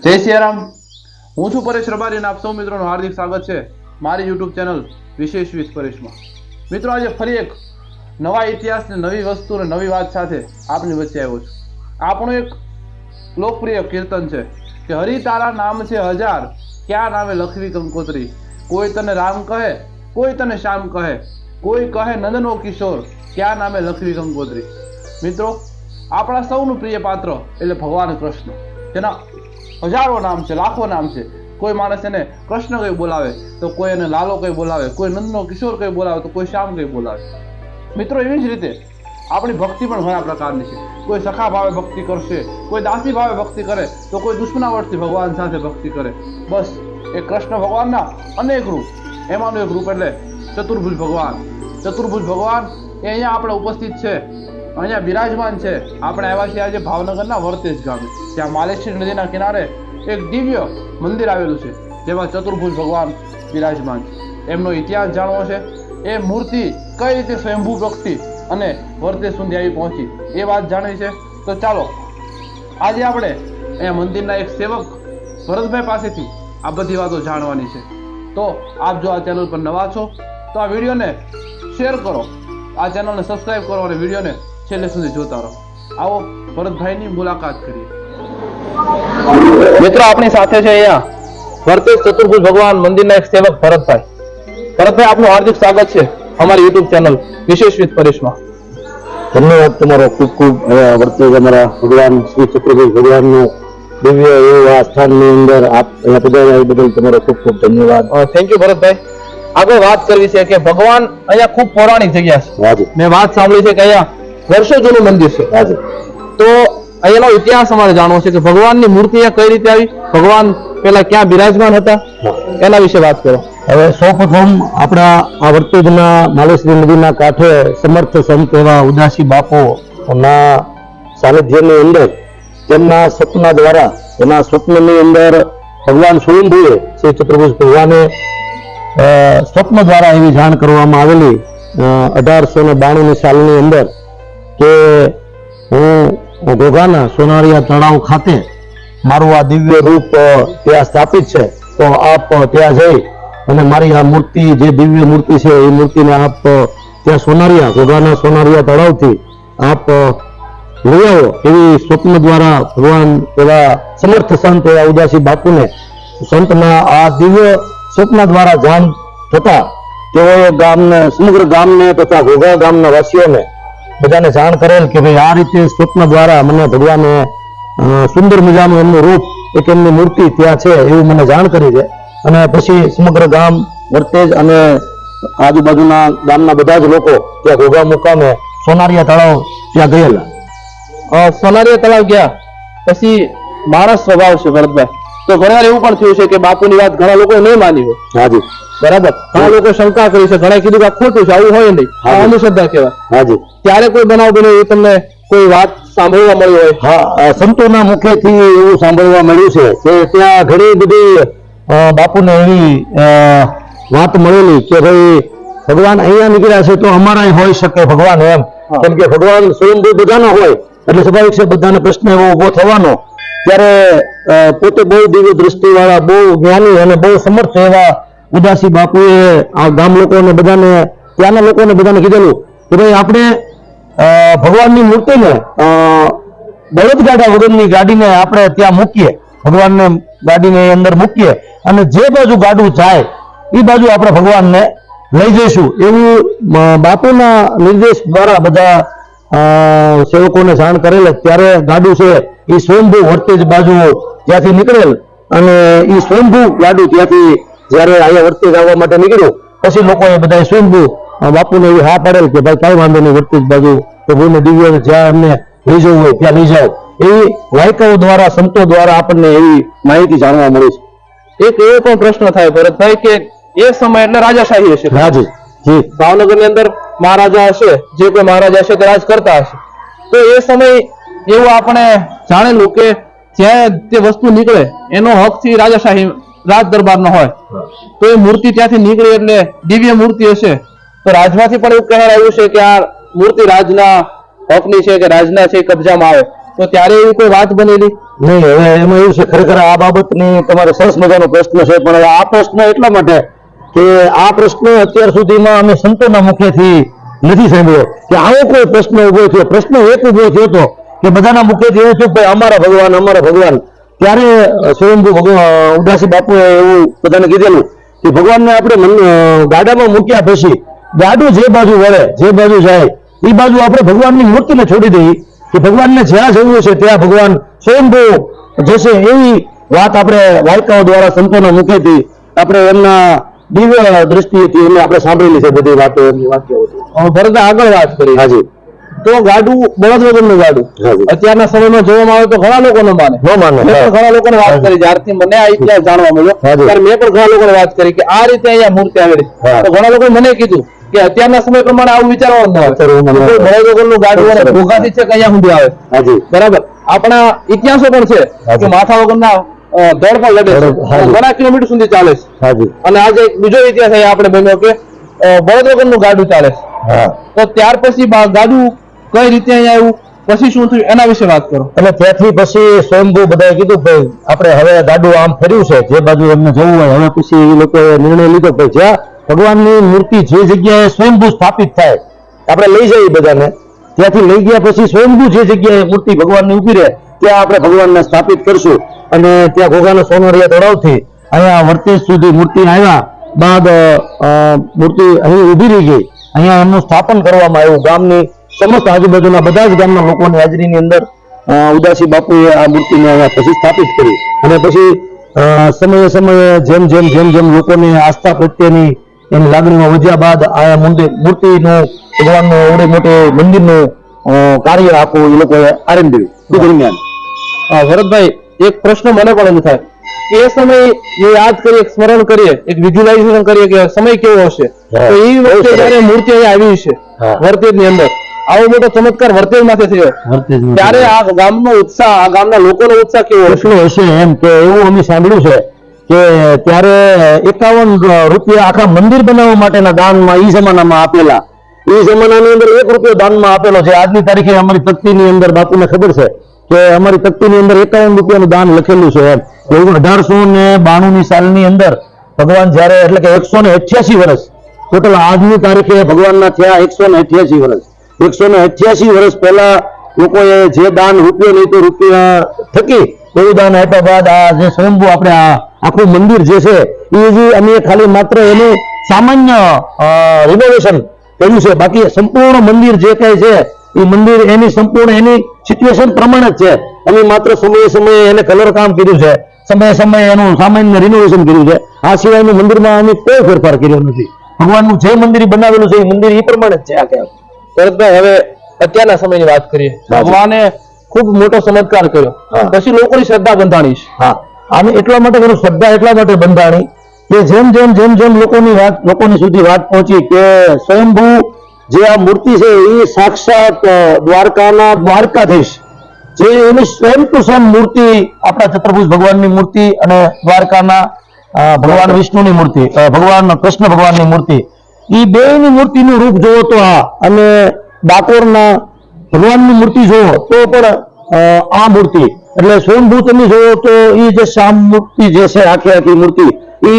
જય સિયારામ, હું છું પરેશ રબારી અને આપ સૌ મિત્રોનું હાર્દિક સ્વાગત છે મારી યુટ્યુબ ચેનલ વિશેષ વિથ પરેશમાં। મિત્રો, આજે ફરી એક નવા ઇતિહાસ ને નવી વસ્તુ અને નવી વાત સાથે આપની વચ્ચે આવ્યો છું। આપણું એક લોકપ્રિય કીર્તન છે કે હરિ તારા નામ છે હજાર, ક્યાં નામે લખવી કંકોત્રી। કોઈ તને રામ કહે, કોઈ તને શ્યામ કહે, કોઈ કહે નંદનો કિશોર, ક્યાં નામે લખવી કંકોત્રી। મિત્રો, આપણા સૌનું પ્રિય પાત્ર એટલે ભગવાન કૃષ્ણ, જેના હજારો નામ છે, લાખો નામ છે। કોઈ માણસ એને કૃષ્ણ કઈ બોલાવે તો કોઈ એને લાલો કઈ બોલાવે, કોઈ નંદનો કિશોર કઈ બોલાવે તો કોઈ શ્યામ કઈ બોલાવે। મિત્રો, એવી જ રીતે આપણી ભક્તિ પણ ઘણા પ્રકારની છે। કોઈ સખા ભાવે ભક્તિ કરશે, કોઈ દાસી ભાવે ભક્તિ કરે તો કોઈ દુશ્મનાવટથી ભગવાન સાથે ભક્તિ કરે। બસ એ કૃષ્ણ ભગવાનના અનેક રૂપ, એમાંનું એક રૂપ એટલે ચતુર્ભુજ ભગવાન। ચતુર્ભુજ ભગવાન એ અહીંયા આપણે ઉપસ્થિત છે, અહીંયા બિરાજમાન છે। આપણે આવ્યા છીએ આજે ભાવનગરના વર્તેજ ગામે, ત્યાં માલેશ્વરી નદીના કિનારે એક દિવ્ય મંદિર આવેલું છે, જેમાં ચતુર્ભુજ ભગવાન બિરાજમાન છે। એમનો ઇતિહાસ જાણવો છે, એ મૂર્તિ કઈ રીતે સ્વયંભૂ પ્રગટી અને વર્તેજ સુધી આવી પહોંચી એ વાત જાણવી છે। તો ચાલો આજે આપણે અહીંયા મંદિરના એક સેવક ભરતભાઈ પાસેથી આ બધી વાતો જાણવાની છે। તો આપ જો આ ચેનલ પર નવા છો તો આ વિડીયોને શેર કરો, આ ચેનલને સબસ્ક્રાઇબ કરો અને વિડીયોને છેલ્લે સુધી જોતા રહો। આવો ભરતભાઈની મુલાકાત કરીએ। મિત્રો, આપણી સાથે છે અહીંયા વર્તેજ ચતુર્ભુજ ભગવાન મંદિરના એક સેવક ભરતભાઈ। ભરતભાઈ, આપનું હાર્દિક સ્વાગત છે અમારી યુટ્યુબ ચેનલ વિશેષ વિથ પરેશમાં। ધન્યવાદ તમારો ખૂબ ખૂબ। વર્તેજ અમારા ભગવાન શ્રી ચતુર્ભુજ ભગવાનનું દિવ્ય એવું આ સ્થાનની અંદર આપ અહીંયા પધાર્યા એ બદલ તમારો ખૂબ ખૂબ ધન્યવાદ। Thank you Bharatbhai. આગળ વાત કરવી છે કે ભગવાન અહીંયા ખૂબ પૌરાણિક જગ્યા છે। હાજી, મેં વાત સાંભળી છે કે અહીંયા વર્ષો જૂનું મંદિર છે। હાજી, તો અહીંયાનો ઇતિહાસ અમારે જાણવો છે કે ભગવાનની મૂર્તિ અહીંયા કઈ રીતે આવી, ભગવાન પેલા ક્યાં બિરાજમાન હતા, એના વિશે વાત કરો। હવે સૌપ્રથમ આપણા આ વર્તેજના માલેશ્વરી નદીના કાંઠે સમર્થ સંત એવા ઉદાસી બાપુના સાનિધ્યની અંદર તેમના સપના દ્વારા, એના સ્વપ્નની અંદર ભગવાન સ્વયંભુએ શ્રી ચતુર્ભુજ ભગવાને સ્વપ્ન દ્વારા એવી જાણ કરવામાં આવેલી 1892ની સાલની અંદર કે હું ઘોઘાના સોનારિયા તળાવ ખાતે મારું આ દિવ્ય રૂપ ત્યાં સ્થાપિત છે, તો આપ ત્યાં જઈ અને મારી આ મૂર્તિ, જે દિવ્ય મૂર્તિ છે એ મૂર્તિને આપ ત્યાં સોનારિયા, ઘોઘાના સોનારિયા તળાવથી આપ લઈ આવો એવી સ્વપ્ન દ્વારા ભગવાન એવા સમર્થ સંત એવા ઉદાસી બાપુને સંતના આ દિવ્ય સ્વપ્ન દ્વારા જાણ થતા તેઓએ ગામને, સમગ્ર ગામને તથા ઘોઘા ગામના વાસીઓને બધાને જાણ કરેલ કે ભાઈ આ રીતે સ્વપ્ન દ્વારા મને ભગવાને સુંદર મજાનું એમનું રૂપ, એક એમની મૂર્તિ ત્યાં છે એવું મને જાણ કરી છે। અને પછી સમગ્ર ગામ વર્તેજ અને આજુબાજુના ગામના બધા જ લોકો ત્યાં ઘોઘા મુકામે સોનારિયા તળાવ ત્યાં ગયેલા। સોનારિયા તળાવ ગયા પછી માણસ સ્વભાવ છે ભરતભાઈ, તો ઘણી વાર એવું પણ થયું છે કે બાપુની વાત ઘણા લોકો નહીં માની હોય। હાજી, બરાબર, ઘણા લોકો શંકા કરી છે, ઘણા કીધું કે ખોટું છે, આવું હોય નહીં, આ અંધશ્રદ્ધા કહેવાય। હાજી, ત્યારે કોઈ બનાવ બન્યો એ તમને કોઈ વાત સાંભળવા મળી હોય? હા, સંતોના મુખેથી એવું સાંભળવા મળ્યું છે કે ત્યાં ઘણી બધી બાપુને એવી વાત મળેલી કે ભાઈ ભગવાન અહીંયા નીકળ્યા છે તો અમારા હોઈ શકે ભગવાન, એમ કેમ કે ભગવાન સ્વયંભૂ બધાનો હોય એટલે સ્વાભાવિક છે બધાને પ્રશ્ન એવો ઉભો થવાનો। ત્યારે પોતે બહુ દિવ્ય દ્રષ્ટિ વાળા, બહુ જ્ઞાની અને બહુ સમર્થ એવા ઉદાસી બાપુએ આ ગામ લોકોને બધાને, ત્યાંના લોકોને બધાને કીધેલું કે ભાઈ આપણે ભગવાનની મૂર્તિને બળદગાડા વગરની ગાડીને આપણે ત્યાં મૂકીએ, ભગવાનને ગાડીને અંદર મૂકીએ અને જે બાજુ ગાડું જાય એ બાજુ આપણે ભગવાનને લઈ જઈશું એવું બાપુના નિર્દેશ દ્વારા બધા સેવકોને જાણ કરેલ। ત્યારે ગાડું છે એ સ્વયંભૂ વર્તેજ બાજુ ત્યાંથી નીકળેલ અને એ સ્વયંભૂ ગાડું ત્યાંથી જયારે અહીંયા વર્તેજ આવવા માટે નીકળ્યું પછી લોકોએ બધા સ્વયંભૂ બાપુને એવી હા પાડેલ કે ભાઈ કાંઈ વાંધો નહીં, વર્તેજ બાજુ પ્રભુને દિવ્ય જ્યાં એમને લઈ જવું હોય ત્યાં લઈ જાઓ, એવી વાયકાઓ દ્વારા, સંતો દ્વારા આપણને એવી માહિતી જાણવા મળી છે। એક એવો પણ પ્રશ્ન થાય ભરતભાઈ કે એ સમય એટલે રાજાશાહી હશે। હાજી, જી, ભાવનગરની અંદર મહારાજા હશે, જે કોઈ મહારાજા હશે તે રાજ કરતા હશે, તો એ સમય એવું આપણે જાણેલું કે જ્યાં તે વસ્તુ નીકળે એનો હકથી રાજાશાહી રાજ દરબારનો હોય, તો એ મૂર્તિ ત્યાંથી નીકળી એટલે દિવ્ય મૂર્તિ હશે, તો રાજમાંથી પણ એવું કહેવાય આવ્યું છે કે આ મૂર્તિ રાજના હકની છે કે રાજના છે કબજામાં આવે, તો ત્યારે એવી કોઈ વાત બનેલી? નહીં, હવે એમાં એવું છે, ખરેખર આ બાબતની તમારે સરસ મજાનો પ્રશ્ન છે, પણ હવે આ પ્રશ્ન એટલા માટે કે આ પ્રશ્ન અત્યાર સુધીમાં અમે સંતોના મુખેથી નથી સાંભળ્યો કે આવો કોઈ પ્રશ્ન ઉભો થયો. પ્રશ્ન એક ઉભો થયો હતો કે બધાના મુખેથી એવું થયું કે અમારા ભગવાન. ત્યારે સ્વયંભૂ ભગવાન ઉદાસી બાપુએ એવું બધાને કીધેલું કે ભગવાનને આપણે ગાડામાં મૂક્યા પછી ગાડું જે બાજુ વળે, જે બાજુ જાય એ બાજુ આપણે ભગવાનની મૂર્તિને છોડી દઈએ કે ભગવાનને જ્યાં જવું છે ત્યાં ભગવાન સ્વયંભૂ જશે. એવી વાત આપણે વાયકાઓ દ્વારા સંતોના મુખેથી આપણે એમના દિવ્ય દ્રષ્ટિએથી એમને આપણે સાંભળેલી છે બધી વાતો, એમની વાક્યો. ભરત આગળ વાત કરી. હાજી. તો ગાડું બળદ વગરનું ગાડું હાજી. અત્યારના સમયમાં જોવામાં આવે તો ઘણા લોકો ન માને. મેં પણ ઘણા લોકોને વાત કરી, જ્યારથી મને આ ઇતિહાસ જાણવા મળ્યો ત્યારે મેં પણ ઘણા લોકોને વાત કરી કે આ રીતે અહીંયા મૂર્તિ આવેલી. તો ઘણા લોકોએ મને કીધું કે અત્યારના સમય પ્રમાણે આવું વિચારવાનું ન હોય. બળદ વગરનું ગાડું અને ભોગાથી છે કે અહીંયા સુધી આવે. હાજી. બરાબર. આપણા ઇતિહાસો પણ છે કે માથા વગરના દળ પણ લડે છે, ઘણા કિલોમીટર સુધી ચાલે છે. હાજી. અને આજે એક બીજો ઇતિહાસ અહીંયા આપણે બન્યો કે બળદ વગરનું ગાડું ચાલે છે. હા. તો ત્યાર પછી ગાડું કઈ રીતે અહીંયા આવ્યું, પછી શું થયું, એના વિશે વાત કરો. અને ત્યાંથી પછી સ્વયંભૂ બધાએ કીધું કે આપણે હવે ગાડું આમ ફર્યું છે, જે બાજુ એમને જવું હોય. હવે પછી એ લોકોએ નિર્ણય લીધો કે જ્યાં ભગવાનની મૂર્તિ જે જગ્યાએ સ્વયંભૂ સ્થાપિત થાય આપણે લઈ જઈએ બધાને. ત્યાંથી લઈ ગયા પછી સ્વયંભૂ જે જગ્યાએ મૂર્તિ ભગવાનની ઊભી રહે ત્યાં આપણે ભગવાનને સ્થાપિત કરશું. અને ત્યાં ઘોઘાના સોનરિયા તળાવથી અહીંયા વર્તેજ સુધી મૂર્તિ આવ્યા બાદ મૂર્તિ અહીં ઊભી રહી ગઈ. અહીંયા એમનું સ્થાપન કરવામાં આવ્યું. ગામની સમસ્ત આજુબાજુના બધા જ ગામના લોકોની હાજરીની અંદર ઉદાસી બાપુએ આ મૂર્તિને અહીંયા પછી સ્થાપિત કરી. અને પછી સમયે સમયે જેમ લોકોની આસ્થા પ્રત્યેની એની લાગણીમાં વધ્યા બાદ આ મૂર્તિનું ભગવાનનું એવડે મોટે મંદિરનું કાર્ય આખું એ લોકોએ આરંભ્યું તે દરમિયાન. ભરતભાઈ, એક પ્રશ્ન મને પણ એમ થાય કે એ સમય યાદ કરીએ, એક સ્મરણ કરીએ, એક વિઝ્યુલાઇઝેશન કરીએ કે સમય કેવો હશે. તો એ વખતે જયારે મૂર્તિ અહીંયા આવી છે વર્તેજ ની અંદર, આવો મોટો ચમત્કાર વર્તેજ માંથી થયો, ત્યારે આ ગામનો ઉત્સાહ, આ ગામના લોકોનો ઉત્સાહ કેવો હશે એમ કે એવું અમે સાંભળ્યું છે કે ત્યારે 51 રૂપિયા આખા મંદિર બનાવવા માટેના દાનમાં એ જમાનામાં આપેલા. એ જમાનાની અંદર 1 રૂપિયો દાનમાં આપેલો છે. આજની તારીખે અમારી તકતીની અંદર બાપુને ખબર છે કે અમારી તકતીની અંદર 51 રૂપિયાનું દાન લખેલું છે. એમ 1892 સાલની અંદર ભગવાન જયારે, એટલે કે 188 વર્ષ ટોટલ આજની તારીખે ભગવાનના થયા 188 વર્ષ. 188 વર્ષ પહેલા લોકોએ જે દાન રૂપિયો નહીં તો રૂપિયા થકી એવું દાન આપ્યા બાદ આ જે સ્વયંભૂ આપણે આ આખું મંદિર જે છે એ જે અમે ખાલી માત્ર એનું સામાન્ય રિનોવેશન કર્યું છે. બાકી સંપૂર્ણ મંદિર જે કઈ છે એ મંદિર એની સંપૂર્ણ એની સિચ્યુએશન પ્રમાણે જ છે. અમે માત્ર સમયે એને કલર કામ કર્યું છે, સમયે એનું સામાન્ય રિનોવેશન કર્યું છે. આ સિવાયનું મંદિરમાં અમે કોઈ ફેરફાર કર્યો નથી. ભગવાનનું જે મંદિર બનાવેલું છે એ મંદિર એ પ્રમાણે જ છે. આખે ભરતભાઈ, હવે અત્યારના સમયની વાત કરીએ. ભગવાને ખૂબ મોટો ચમત્કાર કર્યો, પછી લોકોની શ્રદ્ધા બંધાણી છે. હા, આને એટલા માટે કરું, શ્રદ્ધા એટલા માટે બંધાણી કે જેમ લોકોની સુધી વાત પહોંચી કે સ્વયંભૂ જે આ મૂર્તિ છે એ સાક્ષાત દ્વારકાધીશ જે એની સેમ ટુ સેમ મૂર્તિ આપણા ચતુર્ભુજ ભગવાનની મૂર્તિ અને દ્વારકાના ભગવાન વિષ્ણુની મૂર્તિ, ભગવાન કૃષ્ણ ભગવાનની મૂર્તિ, એ બેની મૂર્તિનું રૂપ જોવો તો અને ડાકોરના ભગવાનની મૂર્તિ જોવો તો પણ આ મૂર્તિ એટલે સ્વયંભૂ તમે જોવો તો એ જે શ્યામ મૂર્તિ જે છે આખી મૂર્તિ એ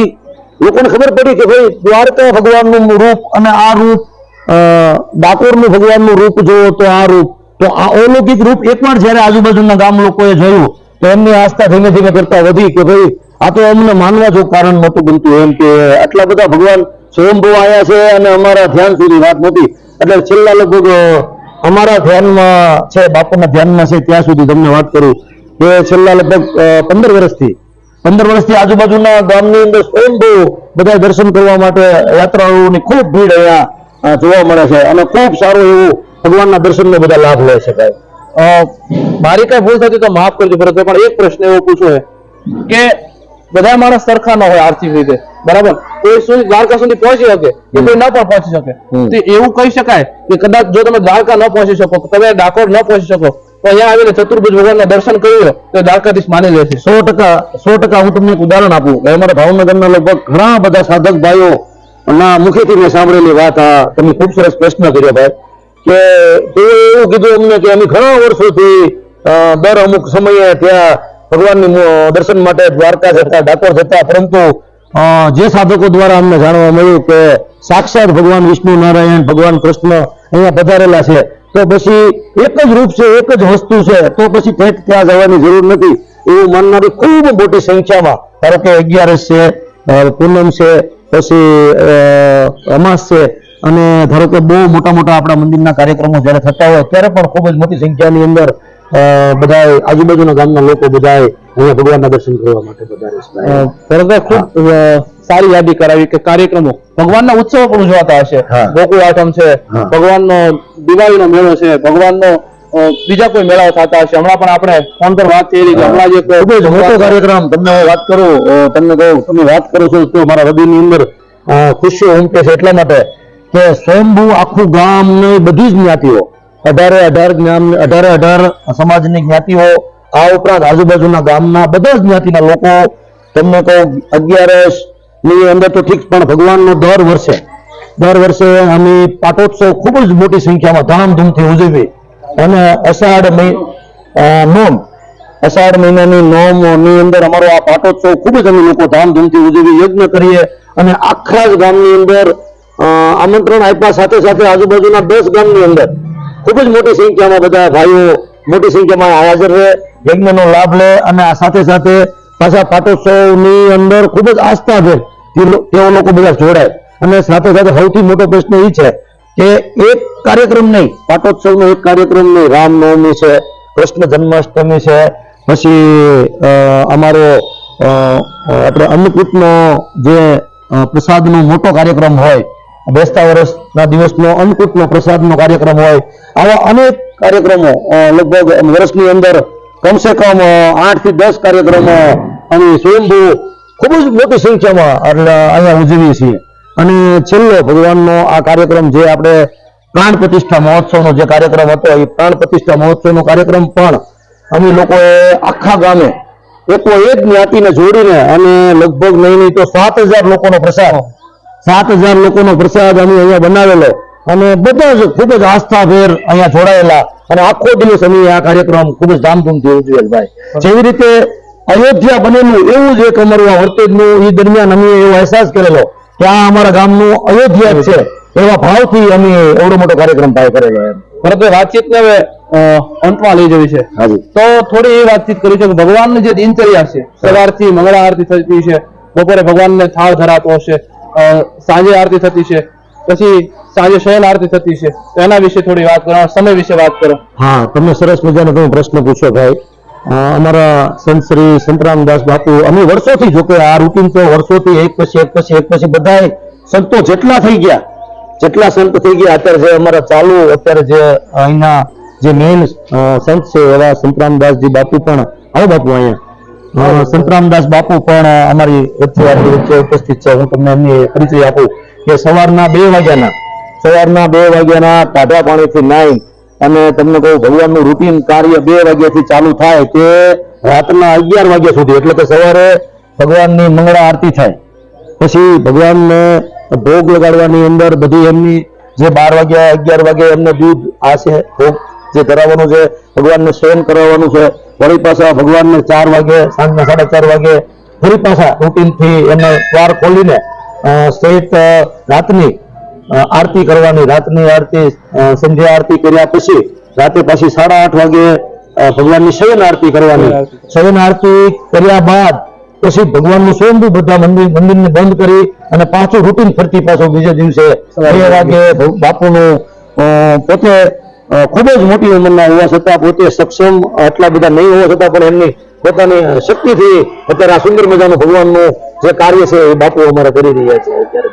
લોકોને ખબર પડી કે ભાઈ દ્વારકા ભગવાનનું રૂપ અને આ રૂપ, ડાકોરનું ભગવાનનું રૂપ જોવો તો આ રૂપ, તો આ અલૌકિક રૂપ એકવાર જયારે આજુબાજુના ગામ લોકોએ જોયું તો એમની આસ્થા ધીમે ધીમે કરતા વધી કે ભાઈ આ તો અમને માનવા જો કારણ નહોતું બનતું એમ કે આટલા બધા ભગવાન સ્વયંભૂ આવ્યા છે અને અમારા ધ્યાન સુધી વાત નહોતી. એટલે છેલ્લા લગભગ અમારા ધ્યાનમાં છે, બાપુના ધ્યાનમાં છે ત્યાં સુધી તમને વાત કરું કે છેલ્લા લગભગ 15 વર્ષથી આજુબાજુના ગામની અંદર સ્વયંભૂ બધા દર્શન કરવા માટે યાત્રાળુઓની ખૂબ ભીડ અહીંયા જોવા મળે છે અને ખૂબ સારું એવું ભગવાનના દર્શનનો બધા લાભ લઈ શકાય. મારી કઈ ભૂલ થતી તો માફ કરજો ભરતભાઈ, પણ એક પ્રશ્ન એવો પૂછો છે કે બધા માણસ સરખા ન હોય આર્થિક રીતે, બરાબર? કોઈ દ્વારકા સુધી પહોંચી શકે કે કોઈ ન પણ પહોંચી શકે. તો એવું કહી શકાય કે કદાચ જો તમે દ્વારકા ન પહોંચી શકો, તમે ડાકોર ન પહોંચી શકો, તો અહીંયા આવીને ચતુર્ભુજ ભગવાનના દર્શન કરી લો તો દ્વારકાધીશ માની લે છે. 100% હું તમને એક ઉદાહરણ આપું કે અમારા ભાવનગરના લગભગ ઘણા બધા સાધક ભાઈઓ ના મુખેથી મેં સાંભળેલી વાત. તમે ખૂબ સરસ પ્રશ્ન કર્યો ભાઈ કે તેઓ એવું કીધું અમને કે અમે ઘણા વર્ષોથી દર અમુક સમયે ત્યાં ભગવાનની દર્શન માટે દ્વારકા જતા, ડાકોર જતા, પરંતુ જે સાધકો દ્વારા અમને જાણવા મળ્યું કે સાક્ષાત ભગવાન વિષ્ણુ નારાયણ, ભગવાન કૃષ્ણ અહીંયા પધારેલા છે, તો પછી એક જ રૂપ છે, એક જ વસ્તુ છે, તો પછી ત્યાં જવાની જરૂર નથી એવું માનનારી ખૂબ મોટી સંખ્યામાં, ધારો કે 11 છે, પૂનમ છે, પછી અમાસ છે, અને ધારો કે બહુ મોટા મોટા આપણા મંદિરના કાર્યક્રમો જ્યારે થતા હોય ત્યારે પણ ખૂબ જ મોટી સંખ્યાની અંદર બધા આજુબાજુના ગામના લોકો બધા અહીંયા ભગવાનના દર્શન કરવા માટે પધારે છે. ખૂબ સારી યાદી કરાવી કે કાર્યક્રમો, ભગવાનના ઉત્સવો પણ ઉજવાતા હશે. ગોકુળ આઠમ છે, ભગવાનનો દિવાળીનો મેળો છે, ભગવાનનો બીજા કોઈ મેળાઓ થતા હશે. હમણાં પણ આપણે ફોન પર વાત થઈ રહી કે હમણાં જે ખૂબ જ મોટો કાર્યક્રમ, તમને હું વાત કરું, તમને કહું, તમે વાત કરો છો તો મારા હૃદયની અંદર ખુશીઓ ઉમટે છે, એટલા માટે કે સ્વયંભૂ આખું ગામ ને બધી જ જ્ઞાતિઓ, 18 સમાજની જ્ઞાતિઓ, આ ઉપરાંત આજુબાજુના ગામના બધા જ જ્ઞાતિના લોકો, તમને કહું 11 ની અંદર તો ઠીક, પણ ભગવાનનો દર વર્ષે અમે પાટોત્સવ ખૂબ જ મોટી સંખ્યામાં ધામધૂમથી ઉજવી, અને અષાઢ મહિનાની નોમની અંદર અમારો આ પાટોત્સવ ખૂબ જ અમે લોકો ધામધૂમથી ઉજવી, યજ્ઞ કરીએ, અને આખા જ ગામની અંદર આમંત્રણ આપ્યા, સાથે સાથે આજુબાજુના 10 ગામની અંદર ખૂબ જ મોટી સંખ્યામાં બધા ભાઈઓ મોટી સંખ્યામાં હાજર રહે, યજ્ઞનો લાભ લે, અને આ સાથે સાથે પાછા પાટોત્સવની અંદર ખૂબ જ આસ્થા છે તેઓ લોકો બધા જોડાય. અને સાથે સાથે સૌથી મોટો પ્રશ્ન એ છે કે એક કાર્યક્રમ નહીં, પાટોત્સવનો એક કાર્યક્રમ નહીં, રામનવમી છે, કૃષ્ણ જન્માષ્ટમી છે, પછી અમારો આપણે અન્નકૂટનો જે પ્રસાદનો મોટો કાર્યક્રમ હોય, બેસતા વર્ષના દિવસનો અન્નકૂટનો પ્રસાદનો કાર્યક્રમ હોય, આવા અનેક કાર્યક્રમો લગભગ વર્ષની અંદર કમસે કમ 8 થી 10 કાર્યક્રમો અમે સ્વયંભૂ ખૂબ જ મોટી સંખ્યામાં અહીંયા ઉજવીએ છીએ. અને છેલ્લો ભગવાનનો આ કાર્યક્રમ જે આપણે પ્રાણ પ્રતિષ્ઠા મહોત્સવનો જે કાર્યક્રમ હતો, એ પ્રાણ પ્રતિષ્ઠા મહોત્સવનો કાર્યક્રમ પણ અમે લોકોએ આખા ગામે એક જ્ઞાતિને જોડીને અને લગભગ નહીં તો 7000 લોકોનો પ્રસાદ, 7000 લોકોનો પ્રસાદ અમે અહીંયા બનાવેલો, અને બધા જ ખૂબ જ આસ્થાભેર અહીંયા જોડાયેલા, અને આખો દિવસ અમે આ કાર્યક્રમ ખૂબ જ ધામધૂમથી ઉજવેલ. ભાઈ, જેવી રીતે અયોધ્યા બનેલું એવું જ એક અમારું આ વર્તેજનું એ દરમિયાન અમે એવો અહેસાસ કરેલો કે આ અમારા ગામનું અયોધ્યા છે, એવા ભાવથી અમે એવડો મોટો કાર્યક્રમ ભાઈ કરેલો. પરંતુ વાતચીતને હવે અંતમાં લઈ જવી છે, તો થોડી એ વાતચીત કરી છે કે ભગવાનની જે દિનચર્યા છે, સવારથી મંગળા આરતી થતી છે, બપોરે ભગવાનને થાળ ધરાતો હશે, સાંજે આરતી થતી છે, પછી સાંજે શયન આરતી થતી છે, તો એના વિશે થોડી વાત કરો, સમય વિશે વાત કરો. હા, તમને સરસ મજાનો તમે પ્રશ્ન પૂછ્યો ભાઈ. અમારા સંત શ્રી સંતરામદાસ બાપુ, અમે વર્ષોથી, જોકે આ રૂટીન તો વર્ષોથી એક પછી બધા સંતો જેટલા થઈ ગયા, અત્યારે જે અમારા ચાલુ, અત્યારે જે અહીંના જે મેઇન સંત છે એવા સંતરામદાસજી બાપુ પણ, આવો બાપુ અહીંયા, સંતરામદાસ બાપુ પણ અમારી વચ્ચે ઉપસ્થિત છે. હું તમને એમની પરિચય આપું કે સવારના 2 વાગ્યાના ટાઢા પાણીથી નાઈ અને તમને કહું ભગવાનનું રૂટીન કાર્ય 2 વાગ્યાથી ચાલુ થાય તે રાતના 11 વાગ્યા સુધી, એટલે કે સવારે ભગવાનની મંગળા આરતી થાય, પછી ભગવાનને ભોગ લગાડવાની અંદર બધી એમની જે 12 વાગ્યા 11 વાગે એમને દૂધ આ છે ભોગ જે ધરાવવાનું છે, ભગવાનને શયન કરાવવાનું છે, વળી પાછા ભગવાનને 4 વાગે, સાંજના 4:30 વાગે ફરી પાછા રૂટીનથી એમના દ્વાર ખોલીને સહિત રાતની આરતી કરવાની, રાતની આરતી, સંધ્યા આરતી કર્યા પછી રાતે પાછી 8:30 વાગે ભગવાનની શયન આરતી કરવાની, શયન આરતી કર્યા બાદ પછી ભગવાનનું સ્વયંભૂ બધા મંદિરને બંધ કરી અને પાછું રૂટીન ફરતી પાછું બીજે દિવસે 2 વાગે બાપુનું પોતે ખૂબ જ મોટી ઉંમરના હોવા છતાં, પોતે સક્ષમ આટલા બધા નહીં હોવા છતાં પણ એમની પોતાની શક્તિથી અત્યારે આ સુંદર મજાનું ભગવાનનું જે કાર્ય છે એ બાપુ અમારે કરી રહ્યા છે અત્યારે.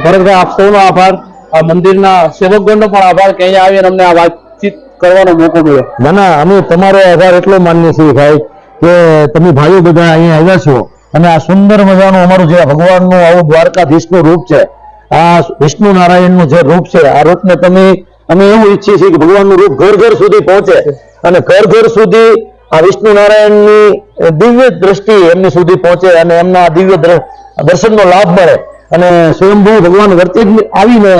ભરતભાઈ, આપ સૌનો આભાર, આ મંદિરના સેવકગણનો પણ આભાર કે અહીંયા આવીને અમને આ વાતચીત કરવાનો મોકો મળ્યો. ના, અમે તમારો આભાર એટલો માનીએ છીએ ભાઈ કે તમે ભાઈઓ બધા અહીંયા આવ્યા છો, અને આ સુંદર મજાનું અમારું જે ભગવાનનું આવું દ્વારકાધીશનું રૂપ છે, આ વિષ્ણુ નારાયણનું જે રૂપ છે, આ રૂપને અમે એવું ઈચ્છીએ છીએ કે ભગવાનનું રૂપ ઘર ઘર સુધી પહોંચે, અને ઘર ઘર સુધી આ વિષ્ણુ નારાયણની દિવ્ય દ્રષ્ટિ એમની સુધી પહોંચે, અને એમના દિવ્ય દર્શનનો લાભ મળે, અને સ્વયંભૂ ભગવાન વર્તેજ આવીને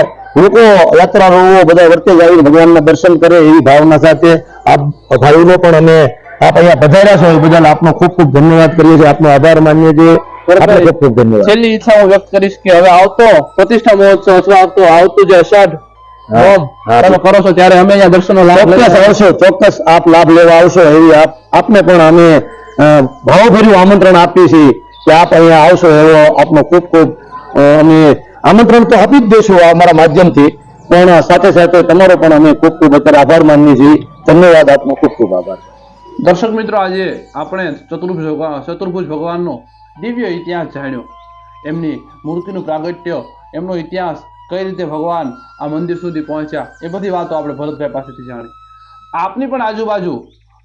લોકો યાત્રાળુઓ બધા વર્તે જ આવીને ભગવાનના દર્શન કરે એવી ભાવના સાથે આપ ભાઈનો પણ અમે આપ અહીંયા પધાર્યા છો એ બદલ આપનો ખૂબ ખૂબ ધન્યવાદ કરીએ છીએ, આપનો આભાર માનીએ છીએ. આપનો ખૂબ ખૂબ ધન્યવાદ. છેલ્લી ઈચ્છા હું વ્યક્ત કરીશ કે હવે આવતો પ્રતિષ્ઠા મહોત્સવ અથવા આવતું જે અષાઢ હોમ તમે કરો છો ત્યારે અમે અહીંયા દર્શનનો લાભ ચોક્કસ આવશો, ચોક્કસ આપ લાભ લેવા આવશો એવી આપને પણ અમે ભાવભર્યું આમંત્રણ આપીએ છીએ કે આપ અહીંયા આવશો એવો આપનો ખૂબ ખૂબ અમે આમંત્રણ તો આપી જ દેશું અમારા માધ્યમથી, પણ સાથે સાથે તમારો પણ અમે ખૂબ ખૂબ અત્યારે આભાર માનીએ છીએ. ધન્યવાદ, આપનો ખૂબ ખૂબ આભાર. દર્શક મિત્રો, આજે આપણે ચતુર્ભુજ ભગવાનનો દિવ્ય ઇતિહાસ જાણ્યો, એમની મૂર્તિનું પ્રાગટ્ય, એમનો ઇતિહાસ, કઈ રીતે ભગવાન આ મંદિર સુધી પહોંચ્યા, એ બધી વાતો આપણે ભરતભાઈ પાસેથી જાણી. આપની પણ આજુબાજુ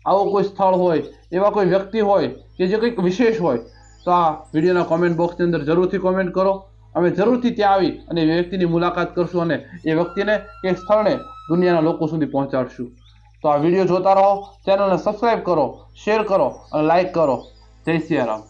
આવો કોઈ સ્થળ હોય, એવા કોઈ વ્યક્તિ હોય કે જે કંઈક વિશેષ હોય તો આ વિડીયોના કોમેન્ટ બોક્સની અંદર જરૂરથી કોમેન્ટ કરો. અમે જરૂરથી ત્યાં આવી અને એ વ્યક્તિની મુલાકાત કરશું અને એ વ્યક્તિને એ સ્થળને દુનિયાના લોકો સુધી પહોંચાડશું. તો આ વિડીયો જોતા રહો, ચેનલને સબસ્ક્રાઈબ કરો, શેર કરો અને લાઈક કરો. જય સિયારામ.